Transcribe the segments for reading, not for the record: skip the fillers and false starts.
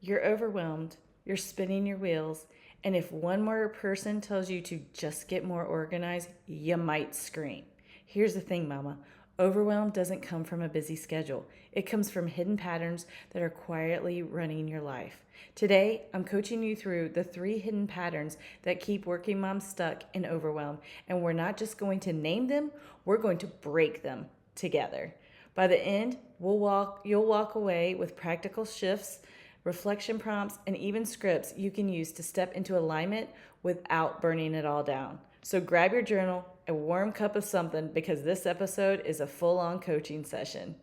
You're overwhelmed, you're spinning your wheels, and if one more person tells you to just get more organized, you might scream. Here's the thing, Mama. Overwhelm doesn't come from a busy schedule. It comes from hidden patterns that are quietly running your life. Today, I'm coaching you through the 3 hidden patterns that keep working moms stuck in overwhelm, and we're not just going to name them, we're going to break them together. By the end, you'll walk away with practical shifts, reflection prompts, and even scripts you can use to step into alignment without burning it all down. So grab your journal, a warm cup of something, because this episode is a full-on coaching session.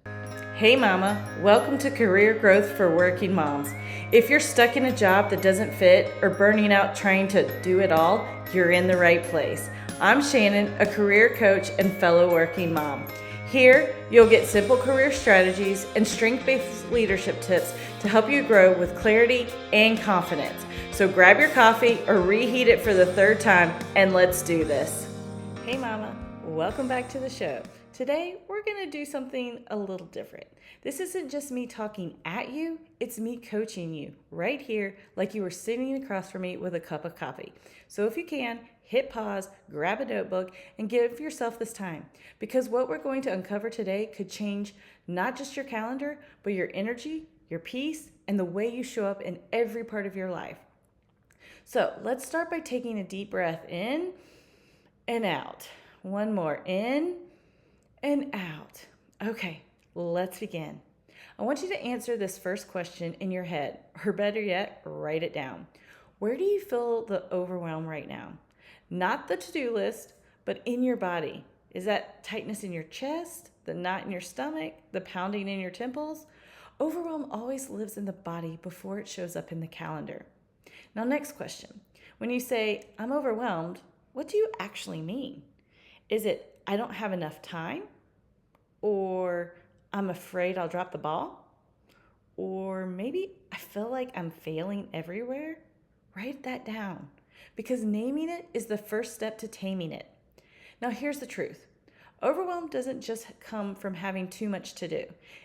Hey Mama, welcome to Career Growth for Working Moms. If you're stuck in a job that doesn't fit or burning out trying to do it all, you're in the right place. I'm Shannon, a career coach and fellow working mom. Here, you'll get simple career strategies and strength-based leadership tips to help you grow with clarity and confidence. So grab your coffee or reheat it for the 3rd time and let's do this. Hey Mama, welcome back to the show. Today, we're going to do something a little different. This isn't just me talking at you, it's me coaching you right here like you were sitting across from me with a cup of coffee. So if you can, hit pause, grab a notebook, and give yourself this time. Because what we're going to uncover today could change not just your calendar, but your energy, your peace, and the way you show up in every part of your life. So let's start by taking a deep breath in and out. One more, in and out. Okay, let's begin. I want you to answer this first question in your head, or better yet, write it down. Where do you feel the overwhelm right now? Not the to-do list, but in your body. Is that tightness in your chest, the knot in your stomach, the pounding in your temples? Overwhelm always lives in the body before it shows up in the calendar. Now, next question. When you say, I'm overwhelmed, what do you actually mean? Is it, I don't have enough time? Or I'm afraid I'll drop the ball? Or maybe I feel like I'm failing everywhere? Write that down, because naming it is the first step to taming it. Now, here's the truth. Overwhelm doesn't just come from having too much to do.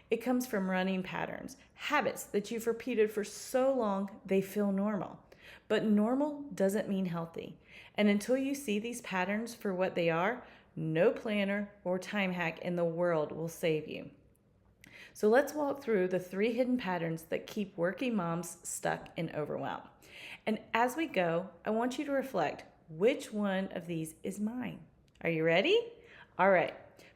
It comes from running patterns, habits that you've repeated for so long they feel normal. But normal doesn't mean healthy. And until you see these patterns for what they are, no planner or time hack in the world will save you. So let's walk through the 3 hidden patterns that keep working moms stuck in overwhelm. And as we go, I want you to reflect, which one of these is mine? Are you ready? All right.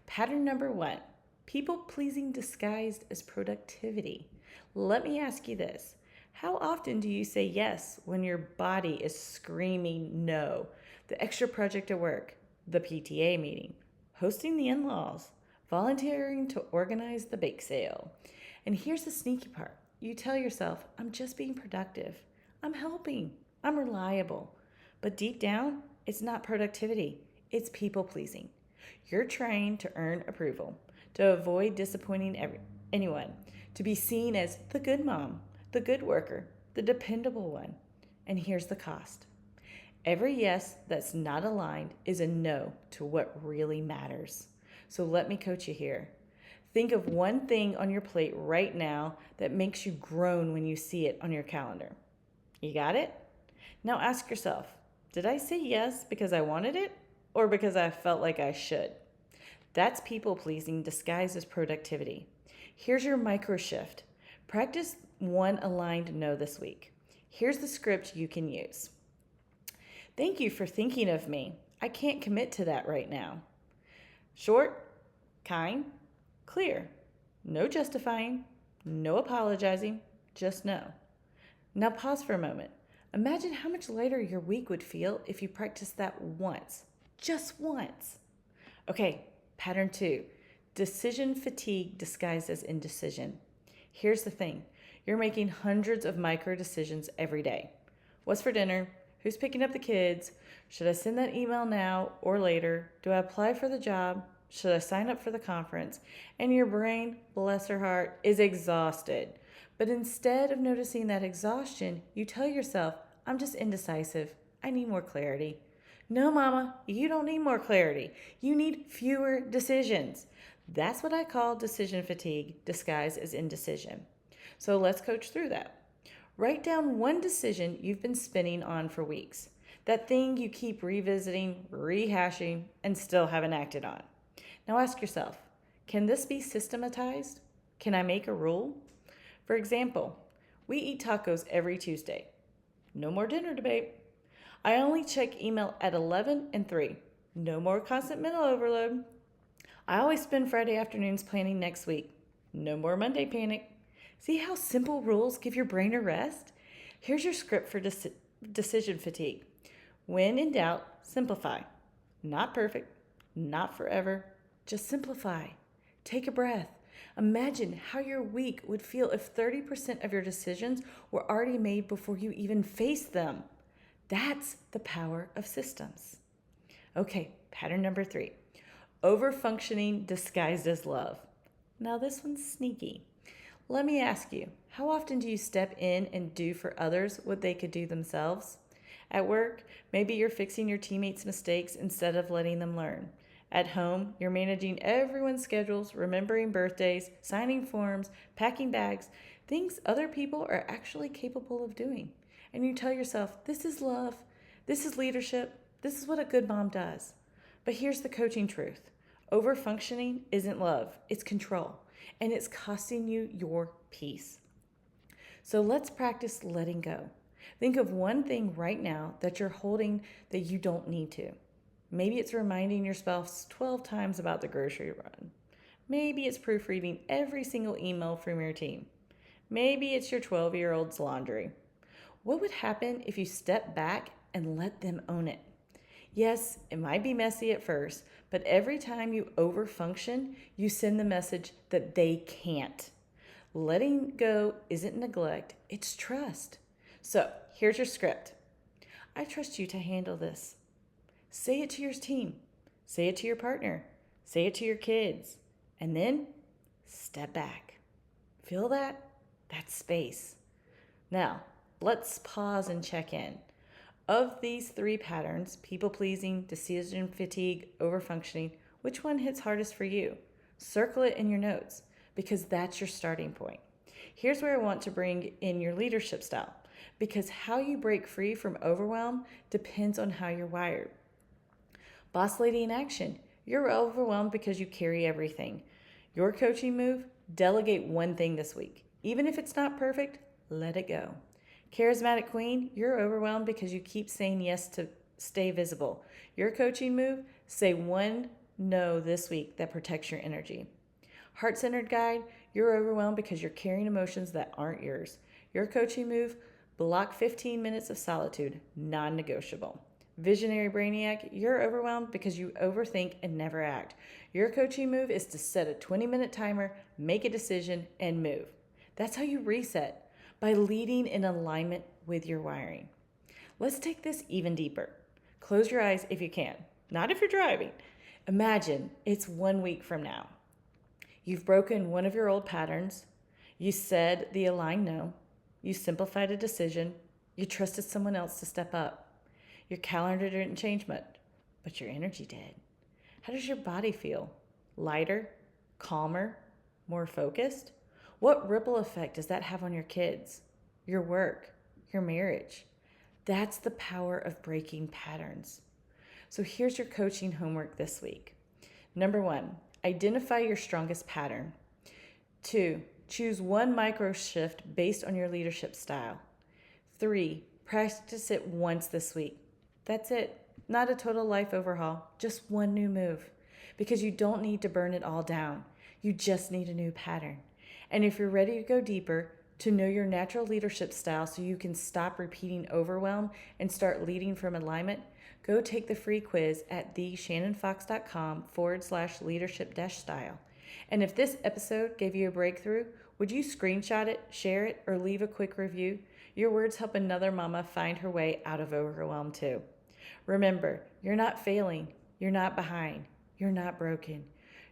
Pattern number 1, people-pleasing disguised as productivity. Let me ask you this. How often do you say yes when your body is screaming no? The extra project at work, the PTA meeting, hosting the in-laws, volunteering to organize the bake sale. And here's the sneaky part. You tell yourself, I'm just being productive. I'm helping. I'm reliable. But deep down, it's not productivity. It's people-pleasing. You're trying to earn approval, to avoid disappointing anyone, to be seen as the good mom, the good worker, the dependable one. And here's the cost. Every yes that's not aligned is a no to what really matters. So let me coach you here. Think of one thing on your plate right now that makes you groan when you see it on your calendar. You got it? Now ask yourself, did I say yes because I wanted it or because I felt like I should? That's people-pleasing disguised as productivity. Here's your micro shift. Practice one aligned no this week. Here's the script you can use. Thank you for thinking of me. I can't commit to that right now. Short, kind, clear. No justifying, no apologizing, just no. Now pause for a moment. Imagine how much lighter your week would feel if you practiced that once. Just once. Okay, pattern 2. Decision fatigue disguised as indecision. Here's the thing. You're making hundreds of micro decisions every day. What's for dinner? Who's picking up the kids? Should I send that email now or later? Do I apply for the job? Should I sign up for the conference? And your brain, bless her heart, is exhausted. But instead of noticing that exhaustion, you tell yourself, I'm just indecisive. I need more clarity. No, Mama, you don't need more clarity. You need fewer decisions. That's what I call decision fatigue disguised as indecision. So let's coach through that. Write down one decision you've been spinning on for weeks. That thing you keep revisiting, rehashing, and still haven't acted on. Now ask yourself, can this be systematized? Can I make a rule? For example, we eat tacos every Tuesday. No more dinner debate. I only check email at 11 and 3. No more constant mental overload. I always spend Friday afternoons planning next week. No more Monday panic. See how simple rules give your brain a rest? Here's your script for decision fatigue. When in doubt, simplify. Not perfect, not forever, just simplify. Take a breath. Imagine how your week would feel if 30% of your decisions were already made before you even faced them. That's the power of systems. Okay, pattern number 3. Overfunctioning disguised as love. Now this one's sneaky. Let me ask you, how often do you step in and do for others what they could do themselves? At work, maybe you're fixing your teammates' mistakes instead of letting them learn. At home, you're managing everyone's schedules, remembering birthdays, signing forms, packing bags, things other people are actually capable of doing. And you tell yourself, this is love, this is leadership, this is what a good mom does. But here's the coaching truth. Overfunctioning isn't love, it's control. And it's costing you your peace. So let's practice letting go. Think of one thing right now that you're holding that you don't need to. Maybe it's reminding your spouse 12 times about the grocery run. Maybe it's proofreading every single email from your team. Maybe it's your 12-year-old's laundry. What would happen if you step back and let them own it? Yes, it might be messy at first, but every time you overfunction, you send the message that they can't. Letting go isn't neglect, it's trust. So here's your script. I trust you to handle this. Say it to your team. Say it to your partner. Say it to your kids. And then step back. Feel that? That's space. Now, let's pause and check in. Of these 3 patterns, people-pleasing, decision fatigue, overfunctioning, which one hits hardest for you? Circle it in your notes because that's your starting point. Here's where I want to bring in your leadership style because how you break free from overwhelm depends on how you're wired. Boss lady in action, you're overwhelmed because you carry everything. Your coaching move, delegate one thing this week. Even if it's not perfect, let it go. Charismatic queen, you're overwhelmed because you keep saying yes to stay visible. Your coaching move, say one no this week that protects your energy. Heart-centered guide, you're overwhelmed because you're carrying emotions that aren't yours. Your coaching move, block 15 minutes of solitude, non-negotiable. Visionary Brainiac, you're overwhelmed because you overthink and never act. Your coaching move is to set a 20-minute timer, make a decision, and move. That's how you reset, by leading in alignment with your wiring. Let's take this even deeper. Close your eyes if you can, not if you're driving. Imagine it's 1 week from now. You've broken one of your old patterns. You said the aligned no. You simplified a decision. You trusted someone else to step up. Your calendar didn't change much, but your energy did. How does your body feel? Lighter? Calmer? More focused? What ripple effect does that have on your kids, your work, your marriage? That's the power of breaking patterns. So here's your coaching homework this week. Number 1, identify your strongest pattern. 2, choose one micro shift based on your leadership style. 3, practice it once this week. That's it. Not a total life overhaul, just one new move. Because you don't need to burn it all down. You just need a new pattern. And if you're ready to go deeper, to know your natural leadership style so you can stop repeating overwhelm and start leading from alignment, go take the free quiz at theshannonfox.com/leadership-style. And if this episode gave you a breakthrough, would you screenshot it, share it, or leave a quick review? Your words help another mama find her way out of overwhelm too. Remember, you're not failing, you're not behind, you're not broken.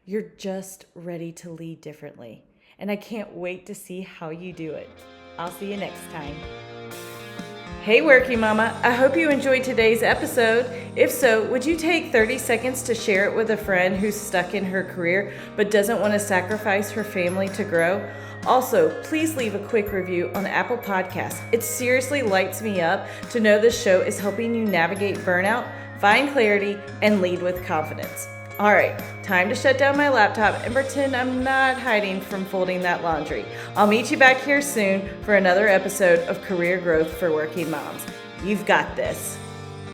You're just ready to lead differently. And I can't wait to see how you do it. I'll see you next time. Hey Working Mama, I hope you enjoyed today's episode. If so, would you take 30 seconds to share it with a friend who's stuck in her career but doesn't want to sacrifice her family to grow? Also, please leave a quick review on Apple Podcasts. It seriously lights me up to know this show is helping you navigate burnout, find clarity, and lead with confidence. All right, time to shut down my laptop and pretend I'm not hiding from folding that laundry. I'll meet you back here soon for another episode of Career Growth for Working Moms. You've got this.